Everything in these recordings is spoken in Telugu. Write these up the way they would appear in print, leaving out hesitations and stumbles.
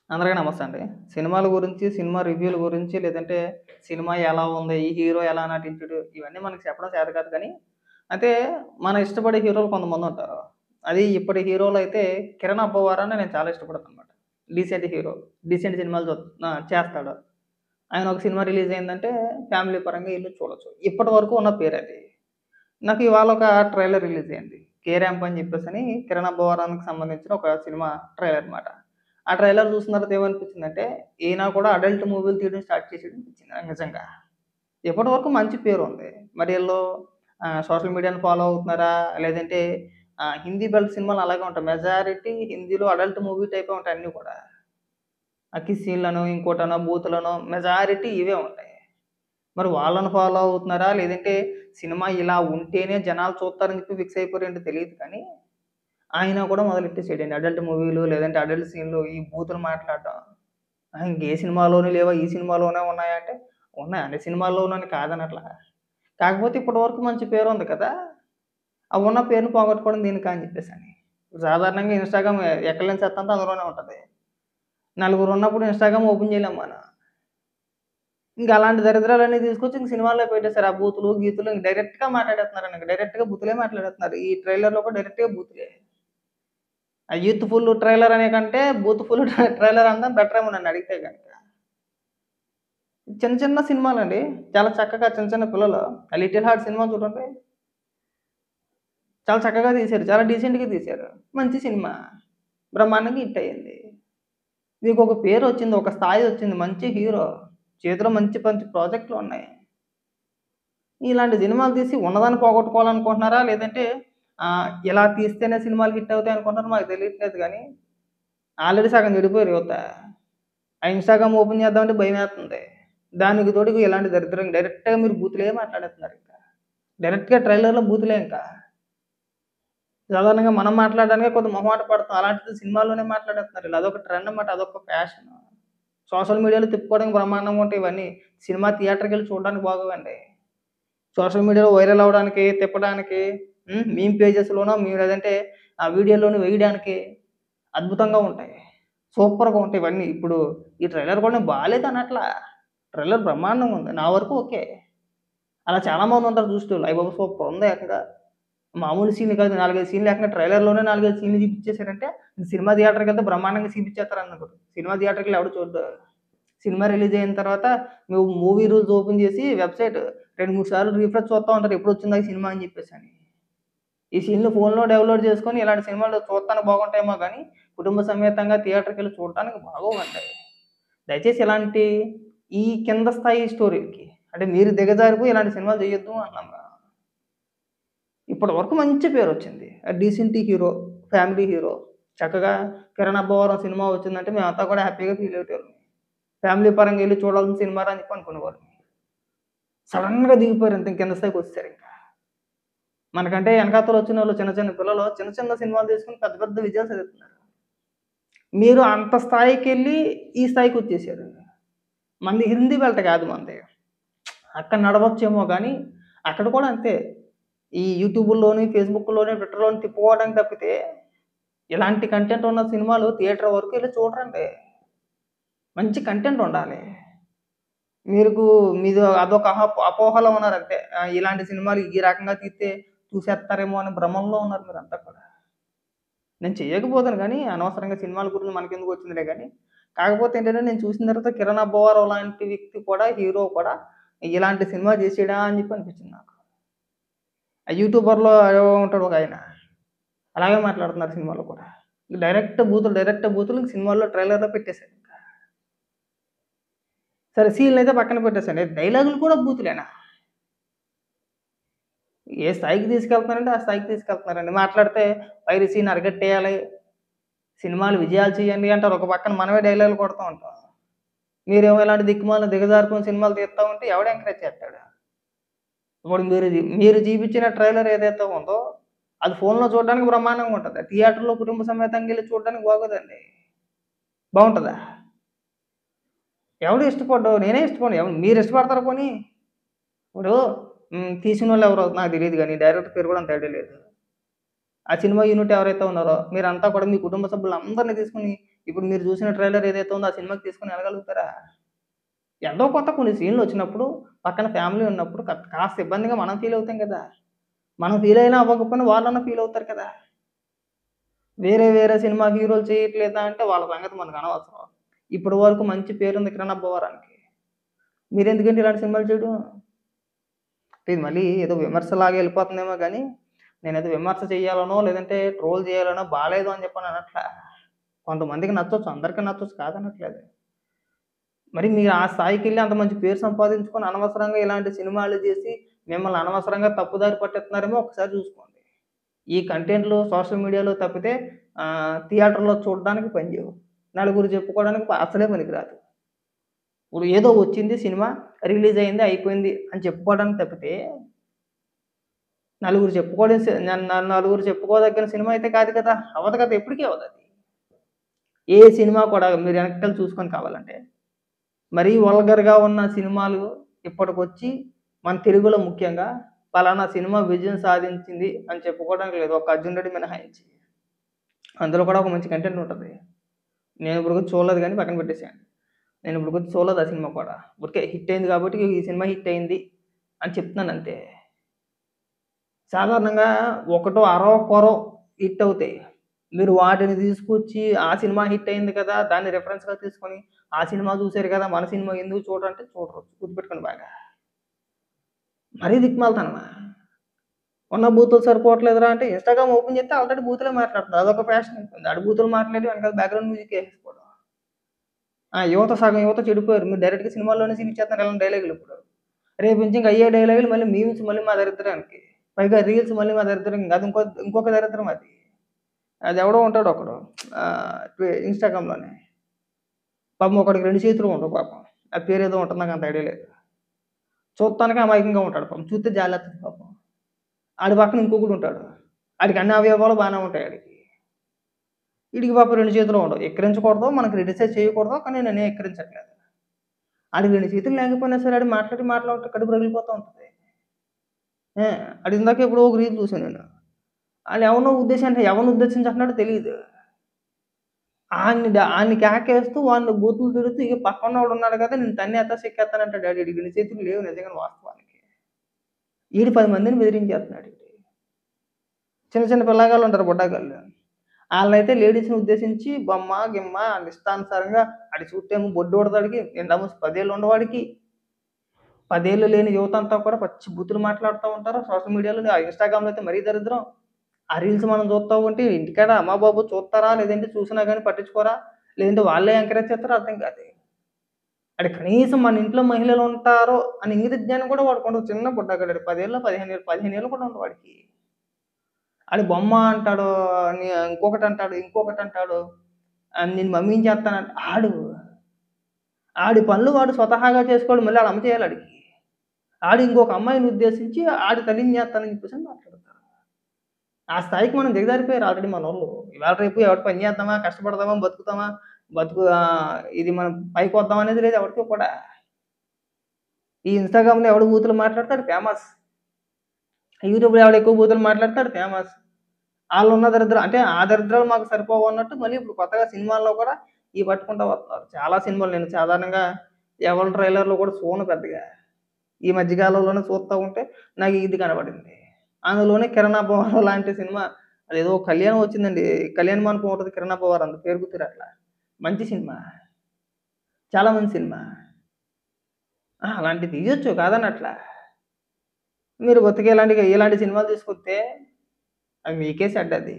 అందరికీ నమస్తే అండి. సినిమాల గురించి, సినిమా రివ్యూల గురించి, లేదంటే సినిమా ఎలా ఉంది, ఈ హీరో ఎలా నటించాడు, ఇవన్నీ మనకు చెప్పడం చేత కాదు కానీ, అయితే మనం ఇష్టపడే హీరోలు కొంతమందుంటారు. అది ఇప్పటి హీరోలైతే 'కిరణ్ అబ్బవరాన్ని' నేను చాలా ఇష్టపడతాననమాట. Decent hero. డీసెంట్ సినిమాలు చేస్తాడు. ఆయన ఒక సినిమా రిలీజ్ అయిందంటే ఫ్యామిలీ పరంగా ఎళ్లి చూడొచ్చు. ఇప్పటి వరకు ఉన్న పేరది. నాకు ఇవాళ ఒక ట్రైలర్ రిలీజ్ అయింది. 'కే ర్యాంప్' అని చెప్పేసని 'కిరణ్ అబ్బవరానికి' సంబంధించిన ఒక సినిమా ట్రైలర్ మాట. ఆ ట్రైలర్ చూసిన తర్వాత ఏమనిపించిందంటే, ఈయన కూడా అడల్ట్ మూవీలు తీయడం స్టార్ట్ చేసాడనిపించింది నాకు నిజంగా. ఇప్పటివరకు మంచి పేరుంది. మరి ఈళ్ళు సోషల్ మీడియాని ఫాలో అవుతున్నారా? లేదంటే హిందీ బెల్ట్ సినిమాలు అలాగే ఉంటాయి. మెజారిటీ హిందీలో అడల్ట్ మూవీ టైపే ఉంటాయి అన్నీ కూడా. ఆ కిస్ సీన్‌లనో, ఇంకోటనో, బూతులనో మెజారిటీ ఇవే ఉంటాయి. మరి వాళ్ళని ఫాలో అవుతున్నారా? లేదంటే సినిమా ఇలా ఉంటేనే జనాలు చూస్తారని చెప్పి ఫిక్స్ అయిపోయారేంటో తెలీదు కానీ, ఆయన కూడా మొదలెట్టేసాడండి. అడల్ట్ మూవీలు లేదంటే అడల్ట్ సీన్‌లు ఈ బూతులు మాట్లాడడం. ఇంకే సినిమాలోను లేవా? ఈ సినిమాలోనే ఉన్నాయా అంటే, ఉన్నాయి. అన్ని సినిమాల్లోనని కాదనట్లా. కాకపోతే ఇప్పటి వరకు మంచి పేరుంది కదా! ఆ ఉన్న పేరుని పోగొట్టుకోవడం దేనికా అని చెప్పేసని. సాధారణంగా ఇన్‌స్టాగ్రామ్ ఎక్కడ లేని చెత్తంతా అందులోనే ఉంటది. నలుగురున్నప్పుడు ఇన్‌స్టాగ్రామ్ ఓపెన్ చేయలేం మనం. ఇంక అలాంటి దరిద్రాలన్నీ తీసుకొచ్చి ఇంక సినిమాల్లో పెట్టేసారు. ఆ బూతులు, గీతులు ఇంక డైరెక్ట్‌గా మాట్లాడేస్తున్నారండి. ఇంక డైరెక్ట్‌గా బూతులే మాట్లాడేస్తున్నారు. ఈ ట్రైలర్‌లో కూడా డైరెక్ట్‌గా బూతులే. ఆ యూత్‌ఫుల్ ట్రైలర్ అనే కంటే బూత్‌ఫుల్ ట్రైలర్ అనడం బెటరేమో నన్నడిగితే గనక. చిన్న చిన్న సినిమాలండి. చాలా చక్కగా చిన్న చిన్న పిల్లలు 'లిటిల్ హార్ట్' సినిమా చూడండి. చాలా చక్కగా తీశారు. చాలా డీసెంట్‌గా తీశారు. మంచి సినిమా. బ్రహ్మాండంగా హిట్ అయింది. మీకొక పేరొచ్చింది. ఒక స్థాయొచ్చింది. మంచి హీరో. చేతిలో మంచి మంచి ప్రాజెక్ట్‌లున్నాయి. ఇలాంటి సినిమాలు తీసి ఉన్నదాన్ని పోగొట్టుకోవాలనుకుంటున్నారా? లేదంటే ఇలా తీస్తేనే సినిమాలు హిట్ అవుతాయి అనుకుంటున్నారో మాకు తెలియట్లేదు గానీ, ఆల్రెడీ సగం చెడిపోయారు యువత. ఆ ఇన్‌స్టాగ్రామ్ ఓపెన్ చేద్దామంటే భయమేత్తంది. దానికి తోడు ఇలాంటి దరిద్రం డైరెక్ట్‌గా మీరు బూతులే మాట్లాడేస్తున్నారింక. డైరెక్ట్‌గా ట్రైలర్‌లో బూతులే ఇంకా. సాధారణంగా మనం మాట్లాడడానికే కొద్దిగా మొహమాట పడతాం. అలాంటిది సినిమాల్లోనే మాట్లాడేస్తున్నారు. ఈళ్ళు అదొక ట్రెండ్ అన్నమాట. అదొక ఫ్యాషన్. సోషల్ మీడియాలో తిప్పుకోవడానికి బ్రహ్మాండంగా ఉంటాయి ఇవన్నీ. సినిమా థియేటర్‌కెళ్ళి చూడడానికి బాగోవండి. సోషల్ మీడియాలో వైరల్ అవ్వడానికి, తిప్పడానికి మీమ్ పేజెస్‌లోనో లేదంటే ఆ వీడియోలోను వేయడానికి అద్భుతంగా ఉంటాయి. సూపర్‌గా ఉంటాయి ఇవన్నీ. ఇప్పుడు ఈ ట్రైలర్ కూడా నేను బాలేదనట్లా. ట్రైలర్ బ్రహ్మాండంగా ఉంది. నా వరకు ఓకే. అలా చాలా మందుంటారు చూసేటోళ్ళు. అయ్యబాబోయ్! సూపరుంది ఏకంగా. మామూలు సీన్‌లు కాదు. 4, 5 సీన్‌లు ఏకంగా ట్రైలర్‌లోనే 4, 5 సీన్‌లు చూపించేసారంటే సినిమా థియేటర్‌కెళ్తే బ్రహ్మాండంగా చూపించేత్తారన్నారు. సినిమా థియేటర్‌కెళ్ళి ఎవడు చూడ్డు. సినిమా రిలీజ్ అయిన తర్వాత నువ్వు మూవీ రూల్స్ ఓపెన్ చేసి వెబ్‌సైట్ 2, 3 సార్లు రిఫ్రెష్ చూస్తా ఉంటారు. ఎప్పుడొచ్చిందా ఈ సినిమా అని చెప్పేసని. ఈ సీన్‌లు ఫోన్‌లో డౌన్‌లోడ్ చేసుకొని ఇలాంటి సినిమాలు చూడటానికి బాగుంటాయేమో గానీ, కుటుంబ సమేతంగా థియేటర్‌కెళ్ళి చూడటానికి బాగోవండి. దయచేసి ఇలాంటి ఈ కింద స్థాయి స్టోరీలకి అంటే మీరు దిగజారిపోయి ఇలాంటి సినిమాలు చేయొద్దు అంటున్నాను. ఇప్పటి వరకు మంచి పేరొచ్చింది. Decent hero, family hero. చక్కగా 'కిరణ్ అబ్బవరం' సినిమా వచ్చిందంటే మేమంతా కూడా హ్యాపీగా ఫీల్ అయ్యేటోళ్ళం. ఫ్యామిలీ పరంగా ఎళ్లి చూడాల్సిన సినిమారా అని చెప్పి అనుకునేవాళ్ళం. సడెన్‌గా దిగిపోయారు ఇంత కింద స్థాయికొచ్చేసారింక. మనకంటే ఎనకాతల వచ్చినోళ్ళు చిన్న చిన్న పిల్లలు చిన్న చిన్న సినిమాలు తీసుకొని పెద్ద పెద్ద విజయాలు సాధిస్తున్నారు. మీరు అంత స్థాయికెళ్ళి ఈ స్థాయికొచ్చేసారు. మనది హిందీ బెల్ట్ కాదు మనది. అక్కడ నడవచ్చేమో గానీ, అక్కడ కూడా అంతే. ఈ యూట్యూబుల్లోని, ఫేస్‌బుక్‌లోని, ట్విట్టర్‌లోని తిప్పుకోవడానికి తప్పితే, ఇలాంటి కంటెంట్ ఉన్న సినిమాలు థియేటర్ వరకు ఎళ్లి చూడరండి. మంచి కంటెంట్ ఉండాలి. మీకు మీదో అదొక అపోహలో ఉన్నారంతే. ఇలాంటి సినిమాలు ఈ రకంగా తీస్తే చూసేత్తారేమో అనే భ్రమంలో ఉన్నారు మీరంతా కూడా. నేను చెయ్యకపోదును గానీ, అనవసరంగా సినిమాల గురించి మనకెందుకొచ్చిందిలే గానీ, కాకపోతే ఏంటంటే నేను చూసిన తర్వాత 'కిరణ్ అబ్బవరం' లాంటి వ్యక్తి కూడా, హీరో కూడా ఇలాంటి సినిమా చేసాడా అని చెప్పి అనిపించింది నాకు. ఆ యూట్యూబర్‌లో ఎవడో ఉంటాడు ఒకాయన. అలాగే మాట్లాడుతున్నారు సినిమాలో కూడా. డైరెక్ట్ బూతులు సినిమాల్లో ట్రైలర్‌లో పెట్టేసారింక. సరే సీన్‌లయితే పక్కన పెట్టేసండి. డైలాగులు కూడా బూతులేనా? ఏ స్థాయికి తీసుకెళ్తున్నారంటే ఆ స్థాయికి తీసుకెళ్తున్నారండి. మాట్లాడితే పైరసీని అరికట్టేయాలి, సినిమాలు విజయాలు చేయండి అంటారు. ఒక పక్కన మనమే డైలాగులు కొడతా ఉంటాం. మీరేమో ఇలాంటి దిక్కుమాలిన దిగజారుకొని సినిమాలు తీత్తా ఉంటే ఎవడు ఎంకరేజ్ చేత్తాడు? ఇప్పుడు మీరు చూపించిన ట్రైలర్ ఏదైతే ఉందో, అది ఫోన్‌లో చూడడానికి బ్రహ్మాండంగా ఉంటది. థియేటర్‌లో కుటుంబ సమేతంగా ఎళ్లి చూడడానికి బాగోదండి. బావుంటదా? ఎవడు ఇష్టపడ్డు. నేనే ఇష్టపడను. మీరు ఇష్టపడతారా పోనీ? ఇప్పుడు తీసినోళ్ళు ఎవరో నాకు తెలీదు గానీ, డైరెక్టర్ పేరు కూడా అంత ఐడియా లేదు. ఆ సినిమా యూనిట్ ఎవరైతే ఉన్నారో, మీరంతా కూడా మీ కుటుంబ సభ్యులందరిని తీసుకొని ఇప్పుడు మీరు చూసిన ట్రైలర్ ఏదైతే ఉందో ఆ సినిమాకి తీసుకొని వెళ్ళగలుగుతారా? ఎంతో కొంత కొన్ని సీన్‌లొచ్చినప్పుడు పక్కన ఫ్యామిలీ ఉన్నప్పుడు కాస్త ఇబ్బందిగా మనం ఫీల్ అవుతాం కదా! మనం ఫీల్ అయినా అవ్వకపోయినా వాళ్ళన్నా ఫీల్ అవుతారు కదా! వేరే సినిమా హీరోలు చేయట్లేదా అంటే వాళ్ళ సంగతి మనకనవసరం. ఇప్పటి వరకు మంచి పేరుంది 'కిరణ్ అబ్బవరానికి.' మీరెందుకండి ఇలాంటి సినిమాలు చేయడం? ఇది మళ్ళీ ఏదో విమర్శలాగా ఎళ్ళిపోతుందేమో గానీ, నేనేదో విమర్శ చేయాలనో, లేదంటే ట్రోల్ చేయాలనో, బాలేదు అని చెప్పని అనట్లా. కొంతమందికి నచ్చొచ్చు, అందరికి నచ్చొచ్చు కాదనట్లేదు. మరి మీరు ఆ స్థాయికెళ్ళి అంత మంచి పేరు సంపాదించుకొని అనవసరంగా ఇలాంటి సినిమాలు చేసి, మిమ్మల్ని అనవసరంగా తప్పుదారి పట్టిస్తున్నారేమో ఒకసారి చూసుకోండి. ఈ కంటెంట్‌లు సోషల్ మీడియాలో తప్పితే థియేటర్‌లో చూడడానికి పనిచేయవు. నలుగురు చెప్పుకోవడానికి అసలే పనికిరాదు. ఇప్పుడు ఏదో వచ్చింది సినిమా, రిలీజ్ అయింది, అయిపోయింది అని చెప్పుకోవడానికి తప్పితే, నలుగురు చెప్పుకోవడం నలుగురు చెప్పుకోదగిన సినిమా అయితే కాదు కదా! అవ్వదు కదా! ఎప్పటికి అవ్వదది. ఏ సినిమా కూడా మీరు వెనక్కెళ్ళి చూసుకొని కావాలంటే, మరీ వల్గర్‌గా ఉన్న సినిమాలు ఇప్పటికొచ్చి మన తెలుగులో ముఖ్యంగా పలానా సినిమా విజయం సాధించింది అని చెప్పుకోవడానికి లేదు. ఒక 'అర్జున్ రెడ్డి' మినహాయించి. అందులో కూడా ఒక మంచి కంటెంట్ ఉంటది. నేను ఇప్పటికొచ్చి చూడలేదు గానీ పక్కన పెట్టేసేయండి. నేను ఇప్పటికొచ్చి చూడలేదు ఆ సినిమా కూడా. ఊరికే హిట్ అయింది కాబట్టి ఈ సినిమా హిట్ అయింది అని చెప్తున్నానంతే. సాధారణంగా ఒకటో, అరకొరో హిట్ అవుతాయి. మీరు వాటిని తీసుకొచ్చి ఆ సినిమా హిట్ అయింది కదా! దాన్ని రిఫరెన్స్‌గా తీసుకొని ఆ సినిమా చూసారు కదా! మన సినిమా ఎందుకు చూడరంటే చూడరు. గుర్తుపెట్టుకోండి బాగా. మరీ దిక్కుమాలితనమా? ఉన్న బూతులు సరిపోవట్లేదురా అంటే ఇన్‌స్టాగ్రామ్ ఓపెన్ చేస్తే ఆల్రెడీ బూతులే మాట్లాడుతున్నారు. అదొక ఫ్యాషన్ అయిపోయింది. ఆడు బూతులు మాట్లాడి వెనకాల బ్యాక్‌గ్రౌండ్ మ్యూజిక్ ఏసేసుకోవడం. సగం యువత చెడిపోయారు. మీరు డైరెక్ట్‌గా సినిమాల్లోనే చూపించేస్తున్నారు ఇలాంటి డైలాగులు ఇప్పుడు. రేపు నుంచి ఇంక అయ్యే డైలాగులు మళ్ళీ మీమ్స్ మళ్ళీ మా దరిద్రానికి. పైగా రీల్స్ మళ్ళీ మా దరిద్రం. అది ఇంకొక దరిద్రం అది. అదెవడో ఉంటాడు ఒకడు ఇన్‌స్టాగ్రామ్‌లోనే. పాపం ఒకడికి 2 చేతులు ఉండవు పాపం. ఆ పేరేదో ఉంటది నాకంత ఐడియా లేదు. చూత్తానికి అమాయకంగా ఉంటాడు పాపం. చూత్తే జాలేత్తది పాపం. ఆడి పక్కన ఇంకొకడుంటాడు. ఆడికి అన్ని అవయవాలు బానే ఉంటాయి ఆడికి. ఈడికి పాపం 2 చేతులు ఉండవు. ఎక్కిరించకూడదు, మనకు క్రిటిసైజ్ చేయకూడదు. కానీ నేనేం ఎక్కిరించట్లేదు. ఆడికి 2 చేతులు లేకపోయినా సరే ఆడు మాట్లాడుతుంటే కడుపు రగిలిపోతా ఉంటది. ఆ! ఆడు ఇందాక ఎప్పుడో ఒక రీల్ చూసాను నేను. ఎవరిని ఉద్దేశించి అంటున్నాడో తెలీదు. ఆడిని కేకేస్తూ వాడిని బూతులు తిడుతూ ఇగ పక్కనోడున్నాడు కదా! నిన్ను తన్నేత్తా, చెక్కేత్తానంటాడు ఆడు. ఈడికి 2 చేతులు లేవు నిజంగానే వాస్తవానికి. ఈడు 10 మందిని బెదిరించేస్తున్నాడు ఈడు. చిన్న చిన్న పిల్లగాళ్ళుంటారు బుడ్డగాళ్ళు. ఆళ్ళనైతే లేడీస్‌ని ఉద్దేశించి బొమ్మ, గిమ్మ ఆళ్ళ ఇష్టానుసారంగా ఆడి చూట్టేమో బొడ్డోడిదాడికి, నిండా 10 ఏళ్ళు ఉండవాడికి, 10 ఏళ్ళు లేని యువతంతా కూడా పచ్చి బూతులు మాట్లాడుతా ఉంటారు. సోషల్ మీడియాలో ఇన్‌స్టాగ్రామ్‌లో అయితే మరీ దరిద్రం. ఆ రీల్స్ మనం చూస్తా ఉంటే ఇంటికాడ అమ్మ బాబు చూత్తారా? లేదంటే చూసినా గాని పట్టించుకోరా? లేదంటే వాళ్ళే ఎంకరేజ్ చేత్తారో అర్థం కాదు. ఆడు కనీసం మన ఇంట్లో మహిళలుంటారు అని ఇంగిత జ్ఞానం కూడా వాడికుండదు. చిన్న బుడ్డగాడు 10 ఏళ్ళో, 15 ఏళ్ళు కూడా ఉండవు వాడికి. ఆడు బొమ్మ అంటాడు, ఇంకొకటంటాడు. నేను మమ్మీని చేత్తానంట ఆడి పనులు వాడు స్వతహాగా చేసుకోడు. మళ్ళీ ఆళ్ళ అమ్మ చేయాలి ఆడికి. ఆడు ఇంకొక అమ్మాయిని ఉద్దేశించి ఆడి తల్లిని చేత్తానని చెప్పేసని మాట్లాడతారు. ఆ స్థాయికి మనం దిగజారిపోయారు ఆల్రెడీ మనోళ్ళు. ఇవాళ రేపు ఎవడి పని చేద్దామా, కష్టపడదామా, బతుకుతామా, ఇది మనం పైకొద్దాం అనేది లేదు ఎవరికీ కూడా. ఈ ఇన్‌స్టాగ్రామ్‌లో ఎవడు బూతులు మాట్లాడితే ఆడు ఫేమస్. యూట్యూబ్‌లో ఎవడు ఎక్కువ బూతులు మాట్లాడితే ఆడు ఫేమస్. ఆళ్ళున్న దరిద్రం అంటే ఆ దరిద్రాలు మాకు సరిపోవన్నట్టు మళ్ళీ ఇప్పుడు కొత్తగా సినిమాల్లో కూడా ఇయి పట్టుకుంటా వస్తున్నారు. చాలా సినిమాలు నేను సాధారణంగా ఎవరి ట్రైలర్‌లు కూడా చూడను పెద్దగా. ఈ మధ్య కాలంలోనే చూస్తా ఉంటే నాకు ఇది కనపడింది. అందులోనే 'కిరణ్ అబ్బవరం' లాంటి సినిమా అదేదో కళ్యాణం వచ్చిందండి. కళ్యాణ మండపం ఉంటది 'కిరణ్ అబ్బవరం' పేరు గుర్తు రాట్లా. మంచి సినిమా. చాలా మంచి సినిమా. అలాంటివి తీయొచ్చు కాదనట్లా. మీరు బతికే ఇలాంటి సినిమాలు తీసుకొస్తే అది మీకే చెడ్డది.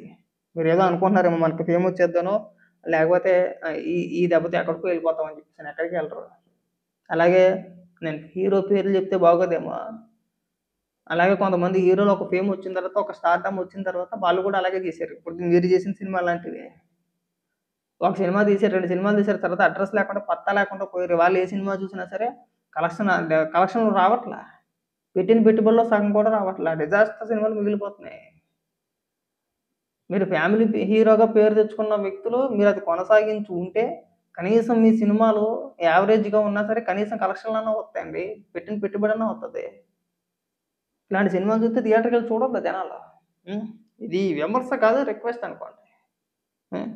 మీరేదో అనుకుంటున్నారేమో మనకి ఫేమొచ్చేద్దనో, లేకపోతే ఈ ఈ దెబ్బతో ఎక్కడికో ఎళ్ళిపోతామని చెప్పేసని. ఎక్కడికెళ్ళరు. అలాగే నేను హీరో పేర్లు చెప్తే బాగోదేమో. అలాగే కొంతమంది హీరోలు ఒక ఫేమొచ్చిన తర్వాత, ఒక స్టార్‌డమ్ వచ్చిన తర్వాత వాళ్ళు కూడా అలాగే చేశారు. ఇప్పుడు మీరు చేసిన సినిమా లాంటివే. ఒక సినిమా తీశారు, 2 సినిమాలు తీశారు. తర్వాత అడ్రెస్ లేకుండా, పత్తా లేకుండా పోయారు. వాళ్ళు ఏ సినిమా చూసినా సరే కలెక్షన్‌లు రావట్లా. పెట్టిన పెట్టుబడిలో సగం కూడా రావట్లా. డిజాస్టర్ సినిమాలు మిగిలిపోతున్నాయి. మీరు ఫ్యామిలీ హీరోగా పేరు తెచ్చుకున్న వ్యక్తులు మీరది కొనసాగించి ఉంటే, కనీసం మీ సినిమాలు యావరేజ్‌గా ఉన్నా సరే కనీసం కలెక్షన్‌లన్నా వస్తాయండి. పెట్టిన పెట్టుబడన్నా వత్తది. ఇలాంటి సినిమాలు చూస్తే థియేటర్‌కెళ్ళి చూడొద్దా జనాలు? హ్మ్. ఇది విమర్శ కాదు రిక్వెస్ట్ అనుకోండి. హ్మ్.